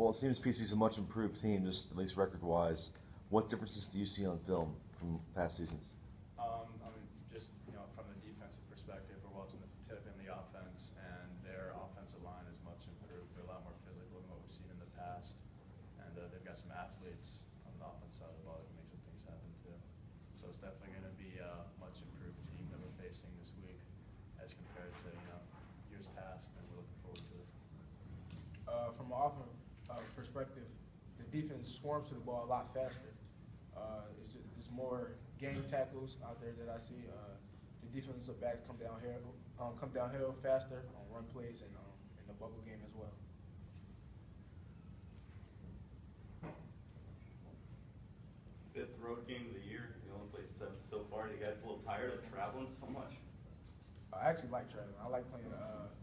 Well, it seems PC's a much improved team, just at least record-wise. What differences do you see on film from past seasons? Just from the defensive perspective, we're watching the tip in the offense, and their offensive line is much improved. They're a lot more physical than what we've seen in the past, and they've got some athletes on the offense side of the ball that can make some things happen too. So it's definitely going to be a much improved team that we're facing this week as compared to years past, and we're looking forward to it. From an offensive perspective, the defense swarms to the ball a lot faster. It's more game tackles out there that I see. The defensive backs come downhill faster on run plays and in the bubble game as well. Fifth road game of the year. You only played 7 so far. Are you guys a little tired of traveling so much? I actually like traveling. I like playing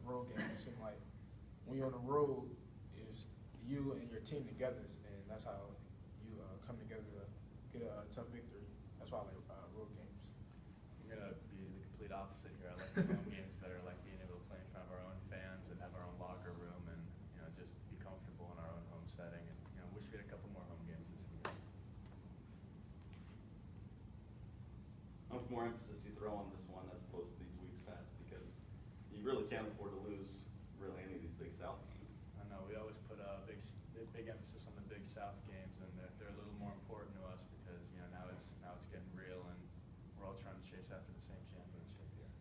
road games. It seems like when you're on the road, it's you and your team together, and that's how you come together to get a tough victory. That's why I like road games. I'm going to be the complete opposite here. I like the home games better. I like being able to play in front of our own fans and have our own locker room and just be comfortable in our own home setting. And wish we had a couple more home games this season. How much more emphasis you throw on this one as opposed to these weeks past? Because you really can't afford to lose really any of these Big South games. I know we always put a big emphasis on the Big South games, and they're a little more important to us because now it's getting real, and we're all trying to chase after the same championship here.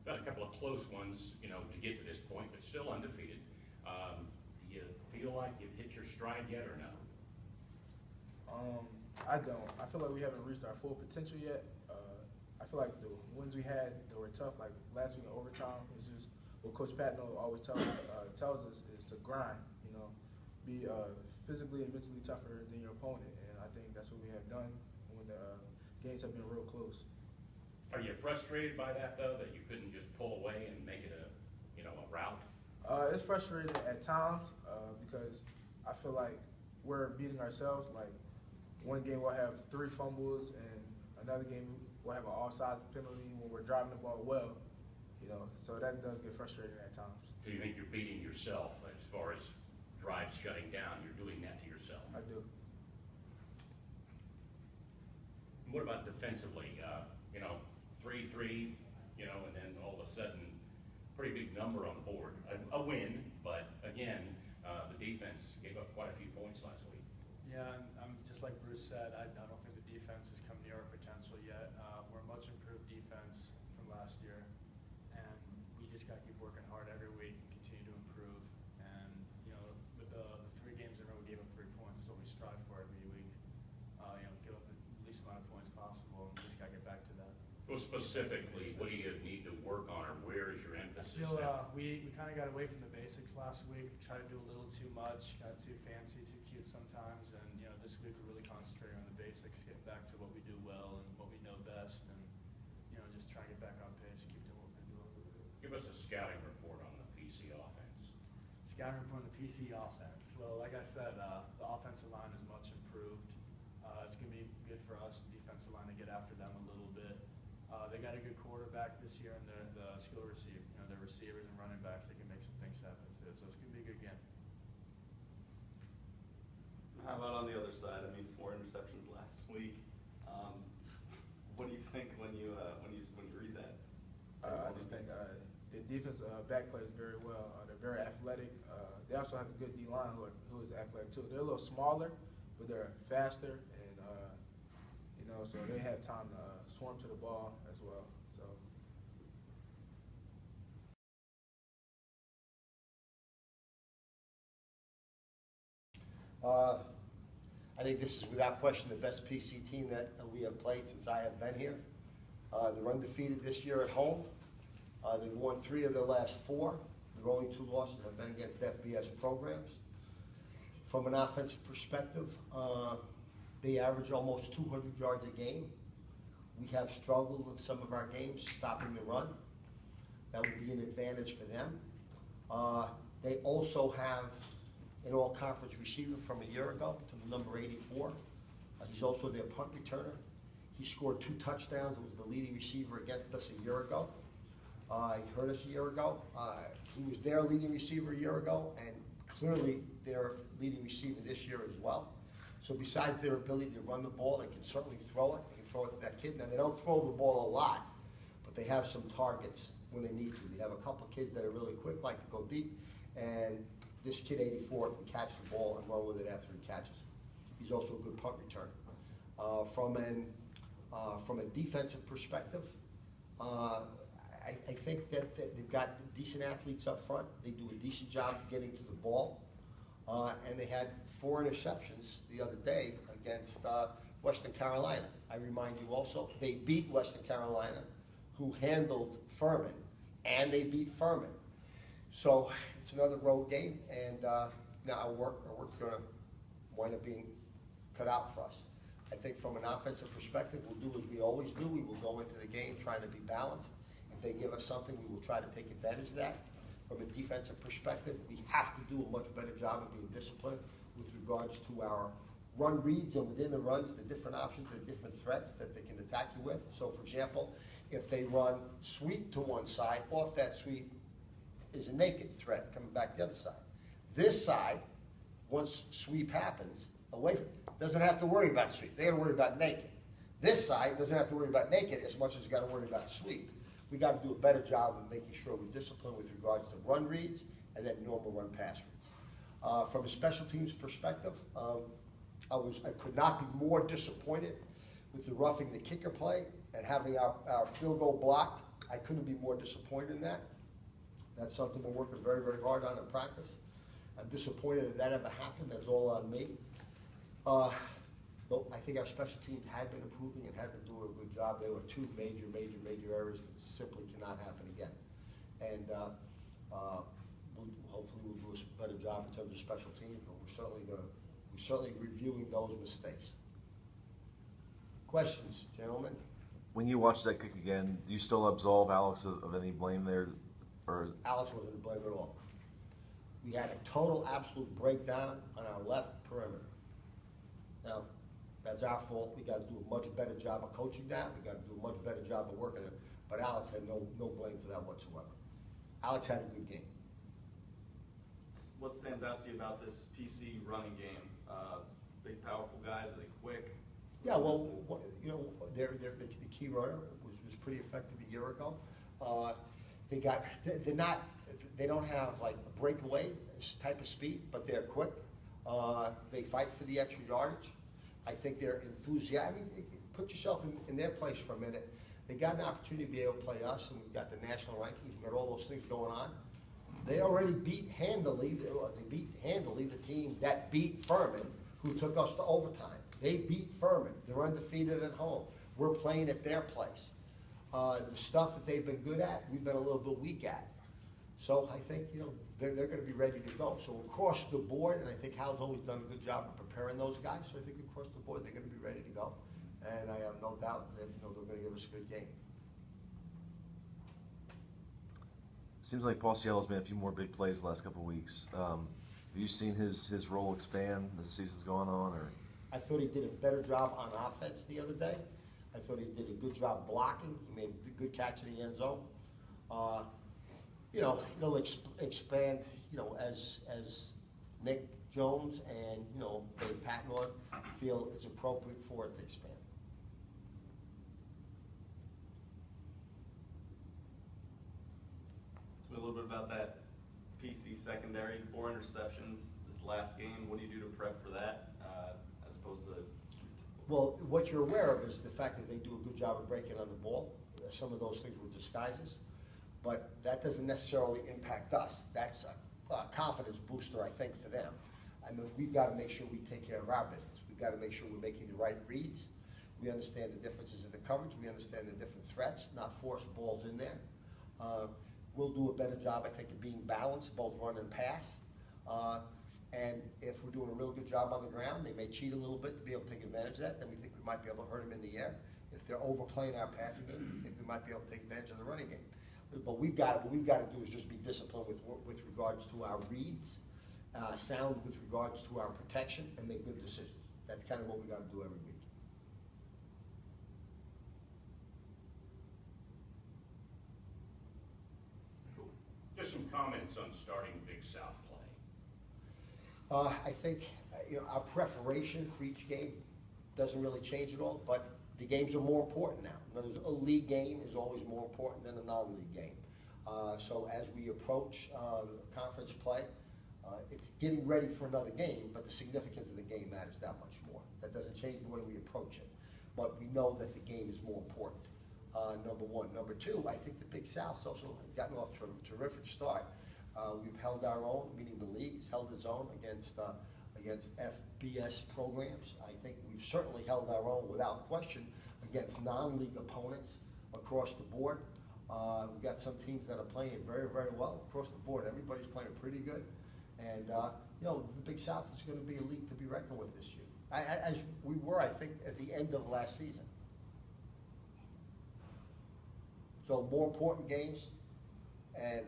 Got a couple of close ones, to get to this point, but still undefeated. Do you feel like you've hit your stride yet, or no? I don't. I feel like we haven't reached our full potential yet. I feel like the wins we had that were tough, like last week in overtime, is just what Coach Patno always tells us is to grind. Be physically and mentally tougher than your opponent, and I think that's what we have done when the games have been real close. Are you frustrated by that though, that you couldn't just pull away and make it a rout? It's frustrating at times because I feel like we're beating ourselves. Like one game we'll have 3 fumbles, and another game we'll have an offside penalty when we're driving the ball well. So that does get frustrating at times. Do you think you're beating yourself as far as drives shutting down? You're doing that to yourself. I do. What about defensively? 3-3, and then all of a sudden, pretty big number on the board. A win, but again, the defense gave up quite a few points last week. Yeah, I'm just like Bruce said, I don't think the defense has come near our potential yet. We're a much improved defense from last year, and we just got to keep working hard every week, continue to improve. And with the 3 games in a row, we gave up 3 points. That's what we strive for every week. Give up the least amount of points possible, and we just got to get back to that. Well, specifically, what do you need to work on, or where is your emphasis? I feel we kind of got away from the basics last week. Tried to do a little too much, got too fancy, too cute sometimes, and this week we're really concentrating on the basics, getting back to what we do well and what we know best, and just trying to get back on pace, keep doing what we're doing. Give us a scouting report on the PC offense. Scouting report on the PC offense. Well, like I said, the offensive line is much improved. It's going to be good for us, the defensive line, to get after them a little bit. They got a good quarterback this year, and the skill receiver, their receivers and running backs, they can make some things happen too. So it's going to be a good game. How about on the other side? 4 interceptions last week. What do you think when you read that? I just think the defense back plays very well. They're very athletic. They also have a good D-line who is athletic too. They're a little smaller, but they're faster, and so they have time to swarm to the ball as well. I think this is without question the best PC team that we have played since I have been here. They're undefeated this year at home. They've won 3 of their last 4. Their only 2 losses have been against FBS programs. From an offensive perspective, they average almost 200 yards a game. We have struggled with some of our games stopping the run. That would be an advantage for them. They also have an all-conference receiver from a year ago, to the number 84. He's also their punt returner. He scored 2 touchdowns and was the leading receiver against us a year ago. He hurt us a year ago. He was their leading receiver a year ago, and clearly their leading receiver this year as well. So besides their ability to run the ball, they can certainly throw it. They can throw it to that kid. Now, they don't throw the ball a lot, but they have some targets when they need to. They have a couple of kids that are really quick, like to go deep, and this kid, 84, can catch the ball and run with it after he catches it. He's also a good punt returner. From a defensive perspective, I think that they've got decent athletes up front. They do a decent job of getting to the ball. And they had 4 interceptions the other day against Western Carolina. I remind you also, they beat Western Carolina, who handled Furman, and they beat Furman. So it's another road game, and now our work's going to wind up being cut out for us. I think from an offensive perspective, we'll do as we always do. We will go into the game trying to be balanced. If they give us something, we will try to take advantage of that. From a defensive perspective, we have to do a much better job of being disciplined with regards to our run reads, and within the runs, the different options, the different threats that they can attack you with. So, for example, if they run sweep to one side, off that sweep is a naked threat coming back the other side. This side, once sweep happens, away from, doesn't have to worry about sweep. They got to worry about naked. This side doesn't have to worry about naked as much as got to worry about sweep. We got to do a better job of making sure we're disciplined with regards to run reads and then normal run pass reads. From a special teams perspective, I could not be more disappointed with the roughing the kicker play and having our field goal blocked. I couldn't be more disappointed in that. That's something we're working very, very hard on in practice. I'm disappointed that that ever happened. That's all on me. But I think our special teams had been improving and had been doing a good job. There were 2 major areas that simply cannot happen again. And hopefully we'll do a better job in terms of special teams, but we're certainly reviewing those mistakes. Questions, gentlemen? When you watch that kick again, do you still absolve Alex of any blame there? Or Alex wasn't to blame at all. We had a total, absolute breakdown on our left perimeter. Now, that's our fault. We got to do a much better job of coaching that. We got to do a much better job of working it. But Alex had no blame for that whatsoever. Alex had a good game. What stands out to you about this PC running game? Big, powerful guys, are they quick? Yeah, well, you know, the key runner was pretty effective a year ago. They don't have like a breakaway type of speed, but they're quick. They fight for the extra yardage. I think they're enthusiastic. I mean, put yourself in their place for a minute. They got an opportunity to be able to play us, and we've got the national rankings, we've got all those things going on. They already beat handily the team that beat Furman, who took us to overtime. They beat Furman. They're undefeated at home. We're playing at their place. The stuff that they've been good at, we've been a little bit weak at. So I think, you know, they're going to be ready to go. So across the board, and I think Hal's always done a good job of preparing those guys, so I think across the board they're going to be ready to go. And I have no doubt that, you know, they're going to give us a good game. seems like Paul Ciello's made a few more big plays the last couple of weeks. Have you seen his role expand as the season's gone on, or? I thought he did a better job on offense the other day. I thought he did a good job blocking. He made a good catch in the end zone. He'll expand, as Nick Jones and, Dave Patnor feel it's appropriate for it to expand. Tell me a little bit about that PC secondary, 4 interceptions this last game. What do you do to prep for that, as opposed to? Well, what you're aware of is the fact that they do a good job of breaking on the ball. Some of those things were disguises, but that doesn't necessarily impact us. That's a confidence booster, I think, for them. I mean, we've got to make sure we take care of our business. We've got to make sure we're making the right reads. We understand the differences in the coverage. We understand the different threats, not force balls in there. We'll do a better job, I think, of being balanced, both run and pass. And if we're doing a real good job on the ground, they may cheat a little bit to be able to take advantage of that. Then we think we might be able to hurt them in the air. If they're overplaying our passing game, we think we might be able to take advantage of the running game. But what we've got to do is just be disciplined with regards to our reads, sound with regards to our protection, and make good decisions. That's kind of what we got to do every week. some comments on starting Big South play. I think, our preparation for each game doesn't really change at all, but the games are more important now. In other words, a league game is always more important than a non-league game. So as we approach conference play, it's getting ready for another game, but the significance of the game matters that much more. That doesn't change the way we approach it, but we know that the game is more important. Number one. Number two, I think the Big South's also gotten off to a terrific start. We've held our own, meaning the league has held its own against FBS programs. I think we've certainly held our own without question against non-league opponents across the board. We've got some teams that are playing very, very well across the board. Everybody's playing pretty good. And, the Big South is going to be a league to be reckoned with this year, as we were, I think, at the end of last season. So more important games and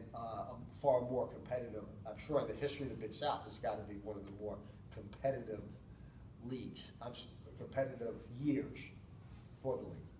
far more competitive. I'm sure in the history of the Big South, it's got to be one of the more competitive leagues, competitive years for the league.